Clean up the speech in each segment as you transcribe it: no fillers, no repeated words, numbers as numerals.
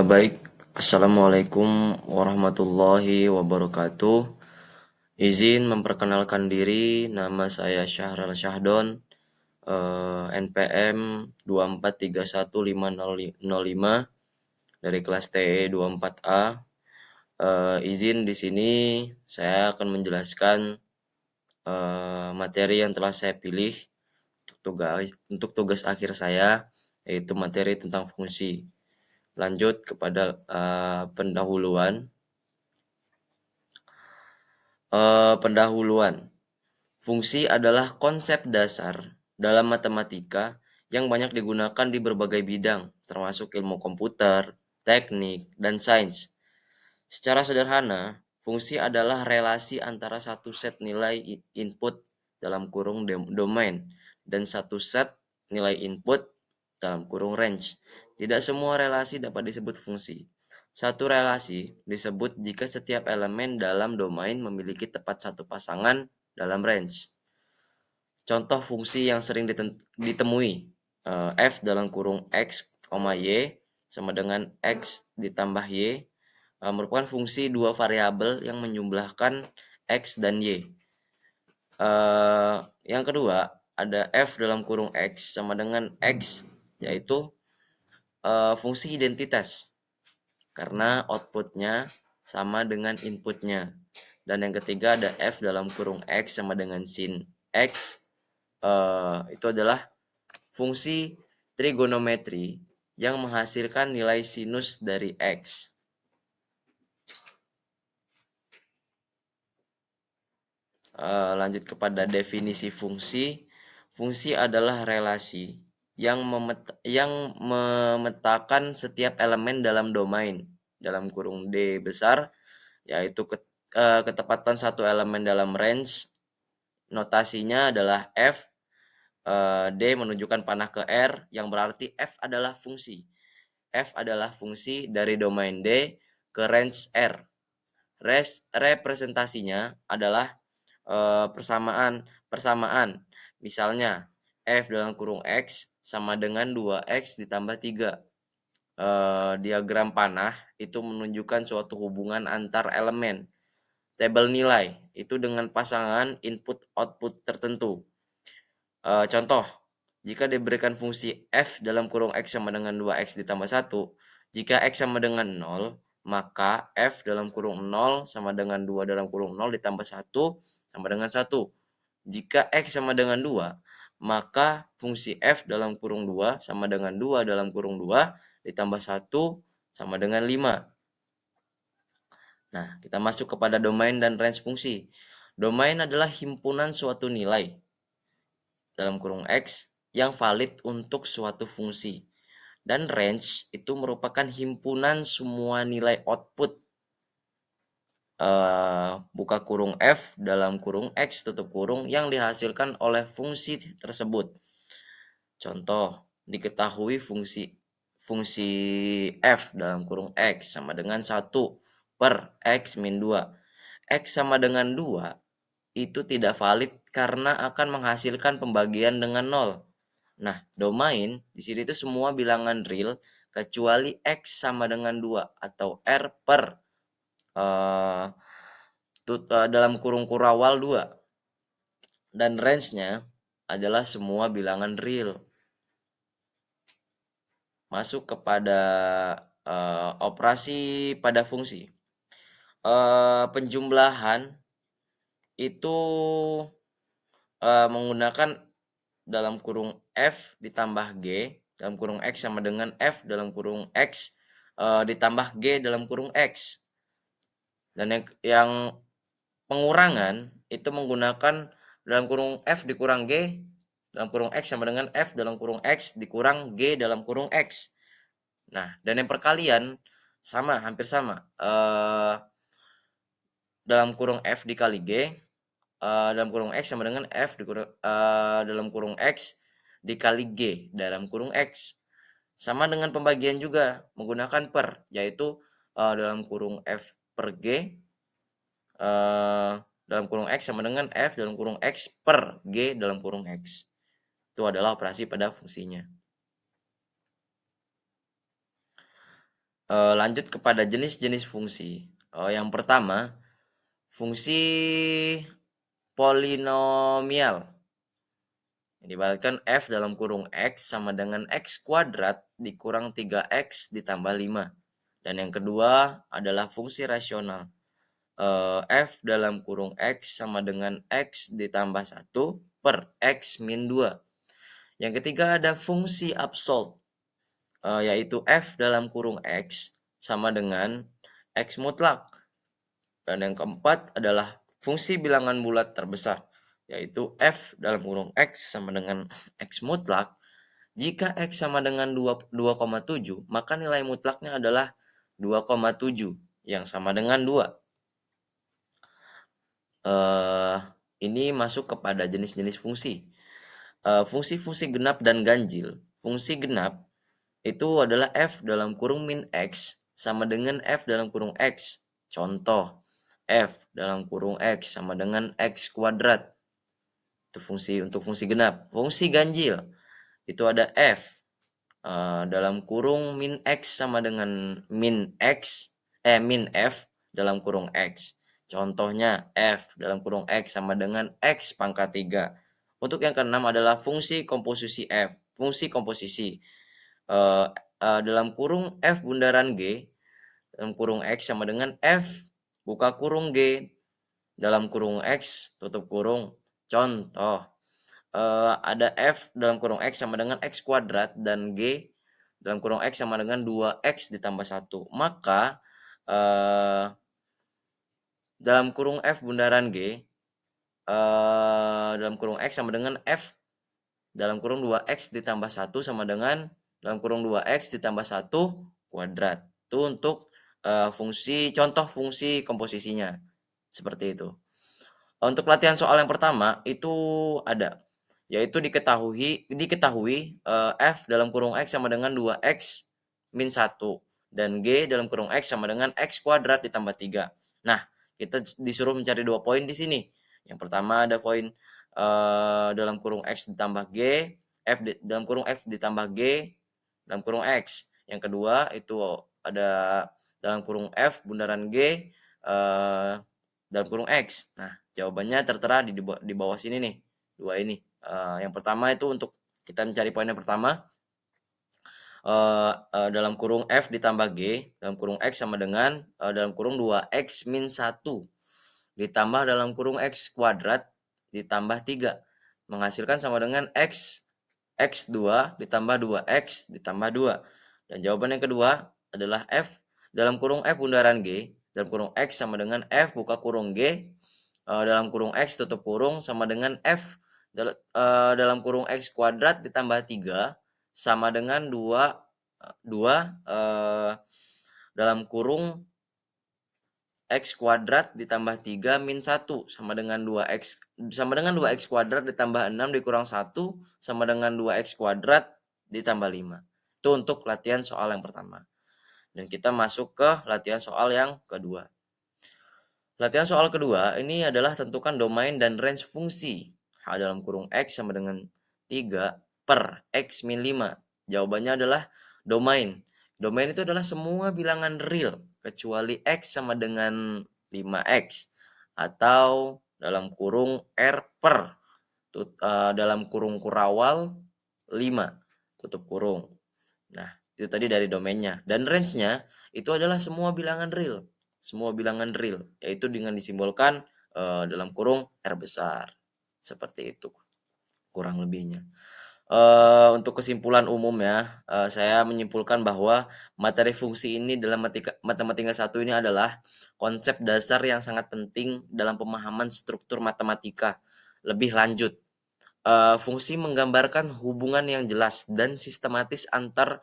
Baik, Assalamualaikum warahmatullahi wabarakatuh. Izin memperkenalkan diri, nama saya Syahral Syahdon, NPM 2431505 dari kelas TE 24A. Izin di sini saya akan menjelaskan materi yang telah saya pilih untuk tugas akhir saya, yaitu materi tentang fungsi. Lanjut kepada pendahuluan. Pendahuluan. Fungsi adalah konsep dasar dalam matematika yang banyak digunakan di berbagai bidang, termasuk ilmu komputer, teknik, dan sains. Secara sederhana, fungsi adalah relasi antara satu set nilai input dalam kurung domain dan satu set nilai input dalam kurung range. Tidak semua relasi dapat disebut fungsi. Satu relasi disebut jika setiap elemen dalam domain memiliki tepat satu pasangan dalam range. Contoh fungsi yang sering ditemui, f dalam kurung x, y sama dengan x ditambah y, merupakan fungsi dua variabel yang menjumlahkan x dan y. Yang kedua, ada f dalam kurung x sama dengan x, yaitu fungsi identitas, karena outputnya sama dengan inputnya. Dan yang ketiga ada f dalam kurung x sama dengan sin x, itu adalah fungsi trigonometri yang menghasilkan nilai sinus dari x. Lanjut kepada definisi fungsi. Fungsi adalah relasi yang memetakan setiap elemen dalam domain dalam kurung D besar, yaitu ketepatan satu elemen dalam range. Notasinya adalah F. D menunjukkan panah ke R, yang berarti F adalah fungsi. F adalah fungsi dari domain D ke range R. Representasinya adalah persamaan. Misalnya, F dalam kurung X sama dengan 2X ditambah 3. Diagram panah itu menunjukkan suatu hubungan antar elemen. Tabel nilai itu dengan pasangan input-output tertentu. Contoh, jika diberikan fungsi f dalam kurung x sama dengan 2x ditambah 1, jika x sama dengan 0, maka f dalam kurung 0 sama dengan 2 dalam kurung 0 ditambah 1 sama dengan 1. Jika x sama dengan 2, maka fungsi f dalam kurung 2 sama dengan 2 dalam kurung 2 ditambah 1 sama dengan 5. Nah, kita masuk kepada domain dan range fungsi. Domain adalah himpunan suatu nilai dalam kurung x yang valid untuk suatu fungsi. Dan range itu merupakan himpunan semua nilai output, buka kurung f dalam kurung x tutup kurung yang dihasilkan oleh fungsi tersebut. Contoh, diketahui fungsi f dalam kurung x sama dengan 1 per x min 2. X sama dengan 2 itu tidak valid karena akan menghasilkan pembagian dengan 0. Nah, domain di sini itu semua bilangan real kecuali x sama dengan 2 atau r per dalam kurung kurawal 2. Dan range-nya adalah semua bilangan real. Masuk kepada operasi pada fungsi. Penjumlahan itu menggunakan dalam kurung f ditambah g dalam kurung x sama dengan f dalam kurung x ditambah g dalam kurung x. Dan yang pengurangan itu menggunakan dalam kurung f dikurang g dalam kurung x sama dengan f dalam kurung x dikurang g dalam kurung x. Nah, dan yang perkalian hampir sama. Dalam kurung f dikali g dalam kurung x sama dengan f dalam kurung x dikali g dalam kurung x. Sama dengan pembagian juga menggunakan per, yaitu dalam kurung f per g dalam kurung x sama dengan f dalam kurung x per g dalam kurung x. Itu adalah operasi pada fungsinya. Lanjut kepada jenis-jenis fungsi. Yang pertama, fungsi polinomial. Dibaratkan f dalam kurung x sama dengan x kuadrat dikurang 3x ditambah 5. Dan yang kedua adalah fungsi rasional. F dalam kurung x sama dengan x ditambah 1 per x min 2. Yang ketiga ada fungsi absolut, yaitu f dalam kurung x sama dengan x mutlak. Dan yang keempat adalah fungsi bilangan bulat terbesar, yaitu f dalam kurung x sama dengan x mutlak. Jika x sama dengan 2,7, maka nilai mutlaknya adalah 2,7 yang sama dengan 2. Ini masuk kepada jenis-jenis fungsi. Fungsi-fungsi genap dan ganjil. Fungsi genap itu adalah f dalam kurung min x sama dengan f dalam kurung x. Contoh, f dalam kurung x sama dengan x kuadrat. Itu untuk fungsi genap. Fungsi ganjil itu ada f dalam kurung min x sama dengan min f dalam kurung x. Contohnya f dalam kurung x sama dengan x pangkat 3. Untuk yang keenam adalah fungsi komposisi f. Fungsi komposisi dalam kurung f bundaran g dalam kurung x sama dengan f buka kurung g dalam kurung x tutup kurung. Contoh, ada f dalam kurung x sama dengan x kuadrat dan g dalam kurung x sama dengan 2x ditambah 1. Maka dalam kurung f bundaran g dalam kurung x sama dengan f dalam kurung 2x ditambah 1 sama dengan dalam kurung 2x ditambah 1 kuadrat. Itu untuk contoh fungsi komposisinya. Seperti itu. Untuk latihan soal yang pertama itu ada, yaitu diketahui f dalam kurung x sama dengan 2x min 1 dan g dalam kurung x sama dengan x kuadrat ditambah 3. Nah, kita disuruh mencari 2 poin di sini. Yang pertama ada poin dalam kurung x ditambah g, dalam kurung f ditambah g dalam kurung x. Yang kedua itu ada dalam kurung f bundaran g dalam kurung x. Nah, jawabannya tertera di bawah sini nih, dua ini. Yang pertama itu untuk kita mencari poin yang pertama, dalam kurung f ditambah g dalam kurung x sama dengan dalam kurung 2x min 1 ditambah dalam kurung x kuadrat ditambah 3 menghasilkan sama dengan x2 ditambah 2x ditambah 2. Dan jawaban yang kedua adalah f dalam kurung f bundaran g dalam kurung x sama dengan f buka kurung g dalam kurung x tutup kurung sama dengan f dalam kurung x kuadrat ditambah 3 sama dengan 2 dalam kurung x kuadrat ditambah 3 min 1 sama dengan 2x kuadrat ditambah 6 dikurang 1 sama dengan 2x kuadrat ditambah 5. Itu untuk latihan soal yang pertama. Dan kita masuk ke latihan soal yang kedua. Latihan soal kedua ini adalah tentukan domain dan range fungsi H dalam kurung x sama dengan 3 per x min 5. Jawabannya adalah domain. Domain itu adalah semua bilangan real kecuali x sama dengan 5x atau dalam kurung r per dalam kurung kurawal 5 tutup kurung. Nah, itu tadi dari domainnya. Dan range-nya itu adalah semua bilangan real. Semua bilangan real, yaitu dengan disimbolkan dalam kurung R besar. Seperti itu kurang lebihnya. Untuk kesimpulan umum ya, saya menyimpulkan bahwa materi fungsi ini dalam matematika 1 ini adalah konsep dasar yang sangat penting dalam pemahaman struktur matematika lebih lanjut. Fungsi menggambarkan hubungan yang jelas dan sistematis antara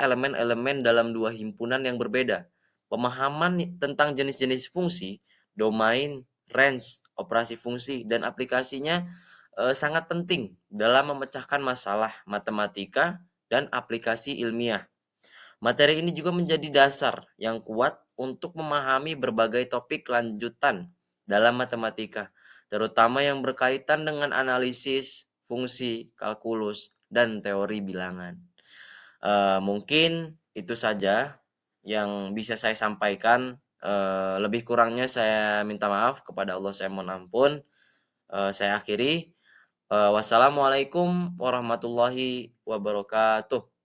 elemen-elemen dalam dua himpunan yang berbeda. Pemahaman tentang jenis-jenis fungsi, domain, range, operasi fungsi, dan aplikasinya sangat penting dalam memecahkan masalah matematika dan aplikasi ilmiah. Materi ini juga menjadi dasar yang kuat untuk memahami berbagai topik lanjutan dalam matematika, terutama yang berkaitan dengan analisis, fungsi, kalkulus, dan teori bilangan. Mungkin itu saja yang bisa saya sampaikan. Lebih kurangnya saya minta maaf, kepada Allah saya mohon ampun. Saya akhiri. Wassalamualaikum warahmatullahi wabarakatuh.